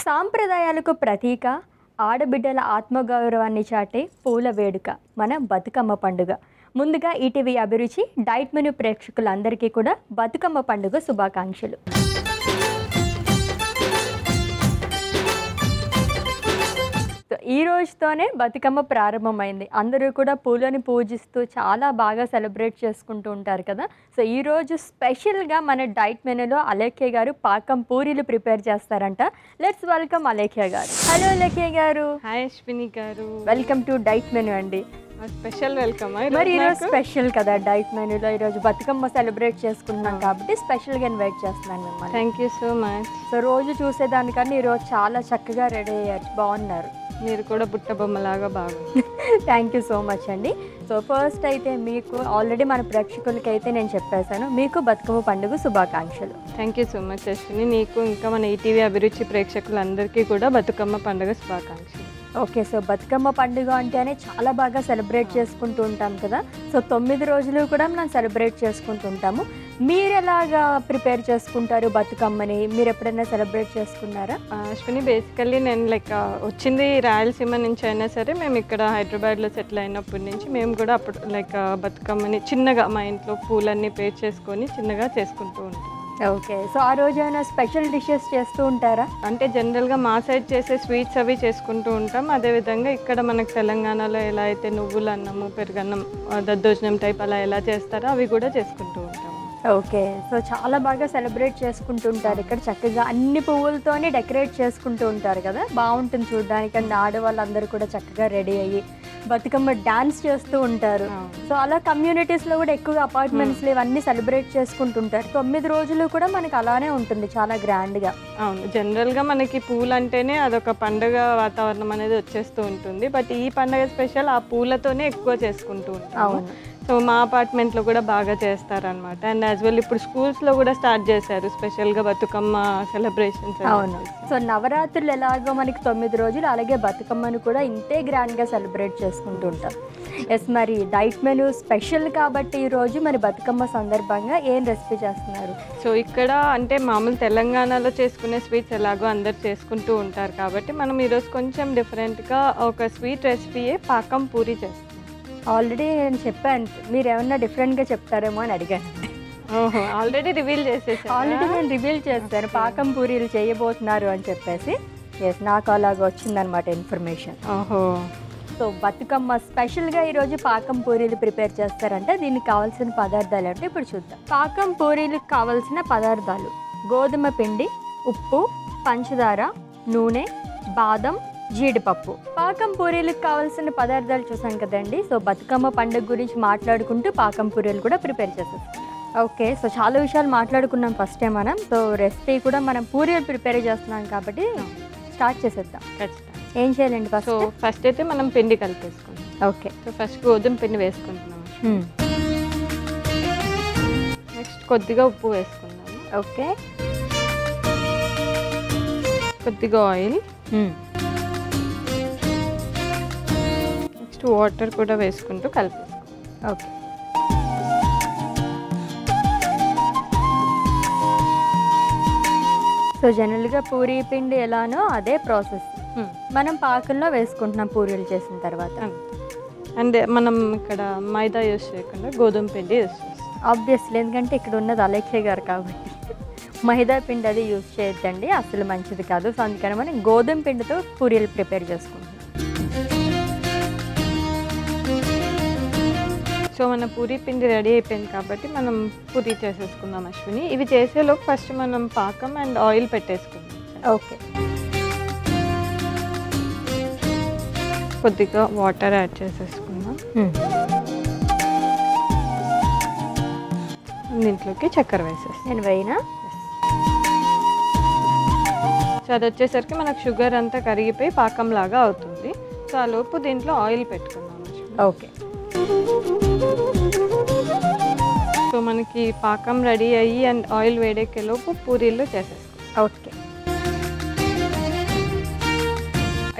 సాంప్రదాయాలకు ప్రతీక, ఆడబిడ్డల ఆత్మగౌరవాన్ని చాటే పూల వేడుక మన బతుకమ్మ పండుగ. ముందుగా ఈటీవీ అభిరుచి డైట్ మెనూ ప్రేక్షకులందరికీ కూడా బతుకమ్మ పండుగ శుభాకాంక్షలు. ఈ రోజుతోనే బతుకమ్మ ప్రారంభమైంది. అందరూ కూడా పూలని పూజిస్తూ చాలా బాగా సెలబ్రేట్ చేసుకుంటూ ఉంటారు కదా. సో ఈరోజు స్పెషల్గా మన డైట్ మెనూలో అలేఖ్య గారు పాకం పూరీలు ప్రిపేర్ చేస్తారంట. లెట్స్ వెల్కమ్ అలేఖ్య గారు. హలో అలేఖ్య గారు. హాయ్ అశ్విని గారు. వెల్కమ్ టు డైట్ మెనూ అండి. Special welcome. మరి ఈరోజు స్పెషల్ కదా డైట్ మెనూలో. ఈరోజు బతుకమ్మ సెలబ్రేట్ చేసుకుంటున్నాం కాబట్టి స్పెషల్గా ఇన్వైట్ చేస్తున్నాను మిమ్మల్ని. Thank you so much. So రోజు చూసేదానికన్నా ఈరోజు చాలా చక్కగా రెడీ అయ్యారు, బాగున్నారు. మీరు కూడా బుట్ట బొమ్మలాగా బాగుంది. థ్యాంక్ యూ సో మచ్ అండి. సో ఫస్ట్ అయితే మీకు ఆల్రెడీ మన ప్రేక్షకులకి అయితే నేను చెప్పేశాను, మీకు బతుకమ్మ పండుగ శుభాకాంక్షలు. Thank you so much Ashwini. నీకు ఇంకా మన ఈటీవీ అభిరుచి ప్రేక్షకులందరికీ కూడా బతుకమ్మ పండుగ శుభాకాంక్షలు. ఓకే, సో బతుకమ్మ పండుగ అంటేనే చాలా బాగా సెలబ్రేట్ చేసుకుంటూ ఉంటాం కదా. సో 9 రోజులు కూడా మనం సెలబ్రేట్ చేసుకుంటూ ఉంటాము. మీరు ఎలాగా ప్రిపేర్ చేసుకుంటారు బతుకమ్మని? మీరు ఎప్పుడైనా సెలబ్రేట్ చేసుకున్నారా? అశ్విని, బేసికల్లీ నేను వచ్చింది రాయలసీమ నుంచి అయినా సరే, మేము ఇక్కడ హైదరాబాద్లో సెటిల్ అయినప్పటి నుంచి మేము కూడా అప్పుడు బతుకమ్మని చిన్నగా మా ఇంట్లో పూలన్నీ పేర్ చేసుకొని చిన్నగా చేసుకుంటూ ఉంటాం. ఓకే, సో ఆ రోజు ఏమైనా స్పెషల్ డిషెస్ చేస్తూ ఉంటారా? అంటే జనరల్గా మా సైడ్ చేసే స్వీట్స్ అవి చేసుకుంటూ ఉంటాం. అదేవిధంగా ఇక్కడ మనకు తెలంగాణలో ఎలా అయితే నువ్వులు అన్నము, పెరుగన్నం, దద్దోజనం టైప్ అలా ఎలా చేస్తారో అవి కూడా చేసుకుంటూ ఉంటాం. ఓకే, సో చాలా బాగా సెలబ్రేట్ చేసుకుంటూ ఉంటారు. ఇక్కడ చక్కగా అన్ని పువ్వులతోనే డెకరేట్ చేసుకుంటూ ఉంటారు కదా, బాగుంటుంది చూడడానికి. అండ్ ఆడవాళ్ళందరూ కూడా చక్కగా రెడీ అయ్యి బతుకమ్మ డాన్స్ చేస్తూ ఉంటారు. సో అలా కమ్యూనిటీస్లో కూడా ఎక్కువగా అపార్ట్మెంట్స్లో ఇవన్నీ సెలబ్రేట్ చేసుకుంటుంటారు. 9 రోజులు కూడా మనకి అలానే ఉంటుంది, చాలా గ్రాండ్గా. అవును, జనరల్గా మనకి పూలు అంటేనే అదొక పండుగ వాతావరణం అనేది వచ్చేస్తూ ఉంటుంది. బట్ ఈ పండుగ స్పెషల్ ఆ పూలతోనే ఎక్కువ చేసుకుంటూ ఉంటాం. అవును, సో మా అపార్ట్మెంట్లో కూడా బాగా చేస్తారనమాట. అండ్ యాజ్ వెల్ ఇప్పుడు స్కూల్స్లో కూడా స్టార్ట్ చేశారు స్పెషల్గా బతుకమ్మ సెలబ్రేషన్స్. అవును, సో నవరాత్రులు ఎలాగో మనకి 9 రోజులు, అలాగే బతుకమ్మను కూడా ఇంతే గ్రాండ్గా సెలబ్రేట్ చేసుకుంటూ ఉంటాం. ఎస్, మరి డైట్ మెనూ స్పెషల్ కాబట్టి ఈరోజు మరి బతుకమ్మ సందర్భంగా ఏం రెసిపీ చేస్తున్నారు? సో ఇక్కడ అంటే మామూలు తెలంగాణలో చేసుకునే స్వీట్స్ ఎలాగో అందరు చేసుకుంటూ ఉంటారు కాబట్టి మనం ఈరోజు కొంచెం డిఫరెంట్గా ఒక స్వీట్ రెసిపీయే పాకం పూరి చేస్తాం. ఆల్రెడీ నేను చెప్పాను, మీరు ఏమన్నా డిఫరెంట్గా చెప్తారేమో అని అడిగాను. ఓహో, ఆల్రెడీ రివీల్ చేసేసి ఆల్రెడీ నేను రివీల్ చేస్తాను పాకం పూరీలు చేయబోతున్నారు అని చెప్పేసి. ఎస్, నాకు అలాగ వచ్చిందనమాట ఇన్ఫర్మేషన్. ఓహో, సో బతుకమ్మ స్పెషల్గా ఈరోజు పాకం పూరీలు ప్రిపేర్ చేస్తారంటే దీనికి కావాల్సిన పదార్థాలు అంటే ఇప్పుడు చూద్దాం. పాకం పూరీలకు కావాల్సిన పదార్థాలు: గోధుమ పిండి, ఉప్పు, పంచదార, నూనె, బాదం, జీడిపప్పు. పాకం పూరీలకు కావాల్సిన పదార్థాలు చూసాం కదండి. సో బతుకమ్మ పండుగ గురించి మాట్లాడుకుంటూ పాకం పూరీలు కూడా ప్రిపేర్ చేసేస్తాం. ఓకే, సో చాలా విషయాలు మాట్లాడుకున్నాం ఫస్ట్ టైం మనం. సో రెసిపీ కూడా మనం పూరీలు ప్రిపేర్ చేస్తున్నాం కాబట్టి స్టార్ట్ చేసేద్దాం. ఖచ్చితంగా. ఏం చేయాలండి ఫస్ట్? సో ఫస్ట్ అయితే మనం పిండి కలిపేసుకుంటాం. ఓకే, సో ఫస్ట్ గోధుమ పిండి వేసుకుంటున్నాం. నెక్స్ట్ కొద్దిగా ఉప్పు వేసుకుందాము. ఓకే, కొద్దిగా ఆయిల్, నెక్స్ట్ వాటర్ కూడా వేసుకుంటూ కలిపేసుకోండి. ఓకే, సో జనరల్గా పూరీ పిండి ఎలానో అదే ప్రాసెస్ మనం పాకంలో వేసుకుంటున్నాం పూరీలు చేసిన తర్వాత. అండ్ మనం ఇక్కడ మైదా యూస్ చేయకుండా గోధుమ పిండి యూస్ చేస్తాం. ఆబ్వియస్లీ, ఎందుకంటే ఇక్కడ ఉన్నది అలేఖ్య గారు కాబట్టి మైదా పిండి అది యూజ్ చేయొద్దండి, అసలు మంచిది కాదు. సో అందుకని మనం గోధుమ పిండితో పూరీలు ప్రిపేర్ చేసుకుంటాం. సో మన పూరీ పిండి రెడీ అయిపోయింది కాబట్టి మనం పూరీ చేసేసుకుందాం అశ్విని. ఇవి చేసేలోపు ఫస్ట్ మనం పాకం అండ్ ఆయిల్ పెట్టేసుకుందాం. ఓకే, కొద్దిగా వాటర్ యాడ్ చేసేసుకుందాం. దీంట్లోకి చక్కెర వేసేస్తాం. నేను వేయినా. సో అది వచ్చేసరికి మనకు షుగర్ అంతా కరిగిపోయి పాకం లాగా అవుతుంది. సో ఆ లోపు దీంట్లో ఆయిల్ పెట్టుకుందాం. ఓకే, సో మనకి పాకం రెడీ అయ్యి అండ్ ఆయిల్ వేడెక్కే లోపు పూరీలు చేసేస్తాం. ఓకే,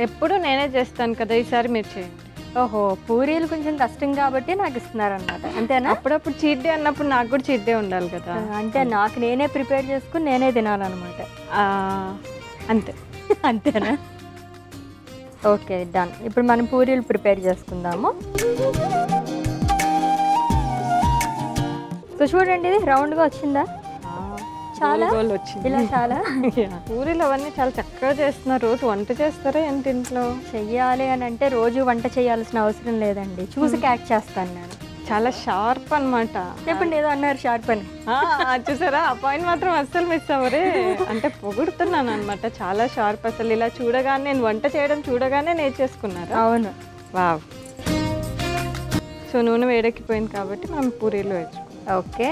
ఎప్పుడు నేనే చేస్తాను కదా, ఈసారి మీరు చేయండి. ఓహో, పూరీలు కొంచెం కష్టం కాబట్టి నాకు ఇస్తున్నారనమాట, అంతేనా? అప్పుడప్పుడు చీట్ డే అన్నప్పుడు నాకు కూడా చీట్ డే ఉండాలి కదా. అంటే నాకు నేనే ప్రిపేర్ చేసుకుని నేనే తినాలన్నమాట. అంతే. అంతేనా? Okay, done. ఇప్పుడు మనం పూరీలు ప్రిపేర్ చేసుకుందాము. సో చూడండి, ఇది రౌండ్గా వచ్చిందా? చాలా వచ్చింది ఇలా చాలా. పూరీలు అవన్నీ చాలా చక్కగా చేస్తున్నారు. రోజు వంట చేస్తారా ఏంటి ఇంట్లో? చెయ్యాలి అని అంటే రోజు వంట చేయాల్సిన అవసరం లేదండి, చూసి క్యాచ్ చేస్తాను నేను. చాలా షార్ప్ అనమాట. చెప్పండి, ఏదో అన్నారు షార్ప్ అని. చూసారా, ఆ పాయింట్ మాత్రం అస్సలు మిస్ అవ్వరే. అంటే పొగుడుతున్నాను అనమాట, చాలా షార్ప్. అసలు ఇలా చూడగానే, నేను వంట చేయడం చూడగానే నేర్చేసుకున్నారా? అవును. వావ్. సో నూనె వేడెక్కిపోయింది కాబట్టి మనం పూరీలు వేసుకుంటాం. ఓకే.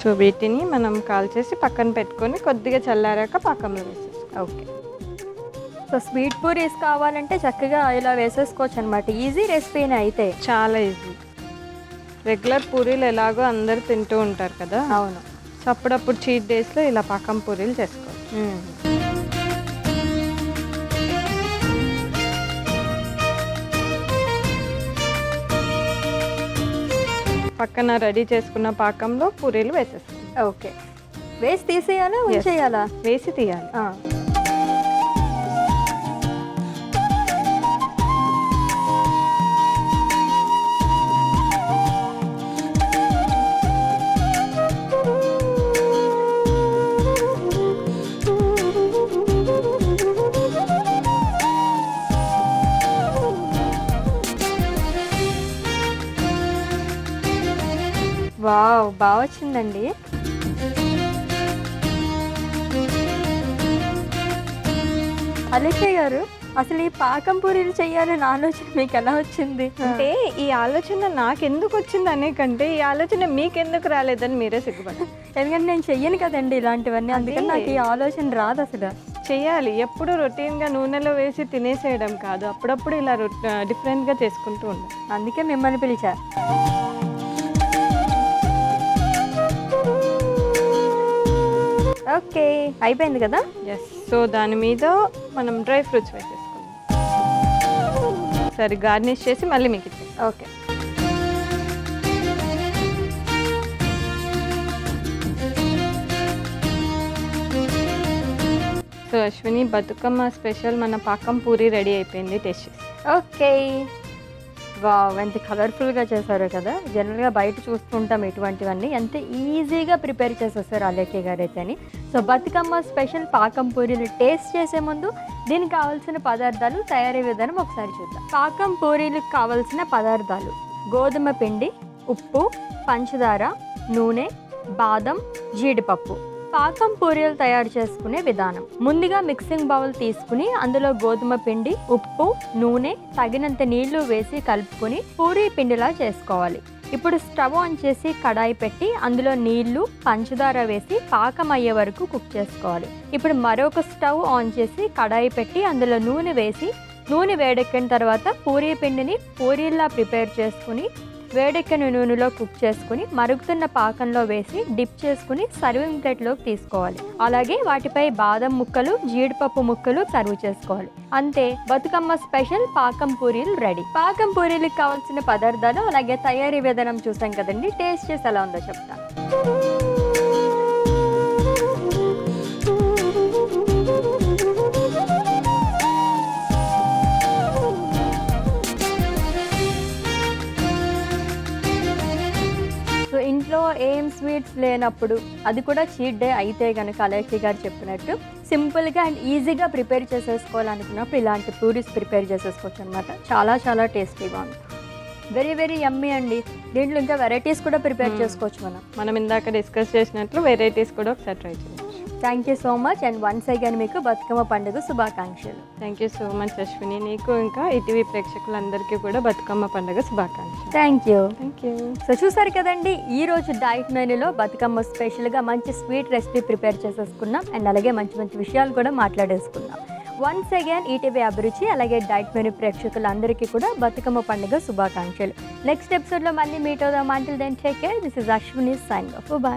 సో వీటిని మనం కాల్చేసి పక్కన పెట్టుకొని కొద్దిగా చల్లారాక పాకంలో వేసేసుకో. ఓకే. సో స్వీట్ పూరీస్ కావాలంటే చక్కగా ఇలా వేసేసుకోవచ్చు అనమాట. ఈజీ రెసిపీనే అయితే. చాలా ఈజీ. రెగ్యులర్ పూరీలు ఎలాగో అందరు తింటూ ఉంటారు కదా. అవును. సో అప్పుడప్పుడు చీట్ డేస్లో ఇలా పాకం పూరీలు చేసుకోవచ్చు. పక్కన రెడీ చేసుకున్న పాకంలో పూరీలు వేసేస్తాం. ఓకే. వేసి తీసేయాలా, ఉంచేయాలా? వేసి తీయాలి. వావ్, బాగా వచ్చిందండి. అలేఖ్య గారు, అసలు ఈ పాకం పూరీలు చేయాలని ఆలోచన మీకు ఎలా వచ్చింది? అంటే ఈ ఆలోచన నాకెందుకు వచ్చింది అనే కంటే ఈ ఆలోచన మీకెందుకు రాలేదని మీరే సిగ్గుపడ్డారు. ఎందుకంటే నేను చెయ్యను కదండి ఇలాంటివన్నీ, అందుకని నాకు ఈ ఆలోచన రాదు అసలు. చెయ్యాలి. ఎప్పుడు రొటీన్గా నూనెలో వేసి తినేసేయడం కాదు, అప్పుడప్పుడు ఇలా డిఫరెంట్గా చేసుకుంటూ ఉండాలి. అందుకే మిమ్మల్ని పిలిచా. ఓకే, అయిపోయింది కదా. ఎస్. సో దాని మీద మనం డ్రై ఫ్రూట్స్ వేసేసుకుందాం. సరే, గార్నిష్ చేసి మళ్ళీ మీకు ఇచ్చేస్తాం. Okay. So Ashwini, Bathukamma special మన పాకం పూరి రెడీ అయిపోయింది. టేస్ట్ చేసి. ఓకే. వావ్, ఎంత కలర్ఫుల్గా చేశారో కదా. జనరల్గా బయట చూస్తుంటాం ఇటువంటివన్నీ, ఎంత ఈజీగా ప్రిపేర్ చేసేస్తారు అలేఖ్య గారు అయితే అని. సో బతుకమ్మ స్పెషల్ పాకం పూరీలు టేస్ట్ చేసే ముందు దీనికి కావాల్సిన పదార్థాలు, తయారీ విధానం ఒకసారి చూద్దాం. పాకం పూరీలకు కావాల్సిన పదార్థాలు: గోధుమ పిండి, ఉప్పు, పంచదార, నూనె, బాదం, జీడిపప్పు. పాకం పూరీలు తయారు చేసుకునే విధానం: ముందుగా మిక్సింగ్ బౌల్ తీసుకుని అందులో గోధుమ పిండి, ఉప్పు, నూనె, తగినంత నీళ్లు వేసి కలుపుకొని పూరీ పిండిలా చేసుకోవాలి. ఇప్పుడు స్టవ్ ఆన్ చేసి కడాయి పెట్టి అందులో నీళ్లు, పంచదార వేసి పాకం అయ్యే వరకు కుక్ చేసుకోవాలి. ఇప్పుడు మరొక స్టవ్ ఆన్ చేసి కడాయి పెట్టి అందులో నూనె వేసి, నూనె వేడెక్కిన తర్వాత పూరీ పిండిని పూరీల్లా ప్రిపేర్ చేసుకుని వేడెక్కిన నూనెలో కుక్ చేసుకుని మరుగుతున్న పాకంలో వేసి డిప్ చేసుకుని సర్వింగ్ ప్లేట్లోకి తీసుకోవాలి. అలాగే వాటిపై బాదం ముక్కలు, జీడిపప్పు ముక్కలు సర్వ్ చేసుకోవాలి. అంతే, బతుకమ్మ స్పెషల్ పాకం పూరీలు రెడీ. పాకం పూరీలకు కావాల్సిన పదార్థాలు అలాగే తయారీ విధానం చూసాం కదండి. టేస్ట్ చేసి ఎలా ఉందో చెప్తాను. సో ఇంట్లో ఏం స్వీట్స్ లేనప్పుడు, అది కూడా చీట్ డే అయితే కనుక అలేఖ్య గారు చెప్పినట్టు సింపుల్గా అండ్ ఈజీగా ప్రిపేర్ చేసేసుకోవాలనుకున్నప్పుడు ఇలాంటి పూరీస్ ప్రిపేర్ చేసేసుకోవచ్చు అనమాట. చాలా చాలా టేస్టీగా ఉంది. వెరీ వెరీ యమ్మీ అండి. దీంట్లో ఇంకా వెరైటీస్ కూడా ప్రిపేర్ చేసుకోవచ్చు. మనం ఇందాక డిస్కస్ చేసినట్లు వెరైటీస్ కూడా ఒకసారి ట్రై చేయవచ్చు. Thank you so much. And once again మీకు బతుకమ్మ పండుగ శుభాకాంక్షలు. Thank you so much Ashwini. నీకు ఇంకా ఈటీవీ ప్రేక్షకులందరికీ కూడా బతుకమ్మ పండుగ శుభాకాంక్షలు. Thank you. Thank you. So చూసారు కదండి, ఈ రోజు డైట్ మెనూలో బతుకమ్మ స్పెషల్గా మంచి స్వీట్ రెసిపీ ప్రిపేర్ చేసేసుకున్నాం. అండ్ అలాగే మంచి మంచి విషయాలు కూడా మాట్లాడేసుకున్నాం. వన్స్ అగైన్ ఈటీవీ అభిరుచి అలాగే డైట్ మెనూ ప్రేక్షకులందరికీ కూడా బతుకమ్మ పండుగ శుభాకాంక్షలు. నెక్స్ట్ ఎపిసోడ్లో మళ్ళీ మీట్ అవుదాం. Until then take care. This is Ashwini signing off. By.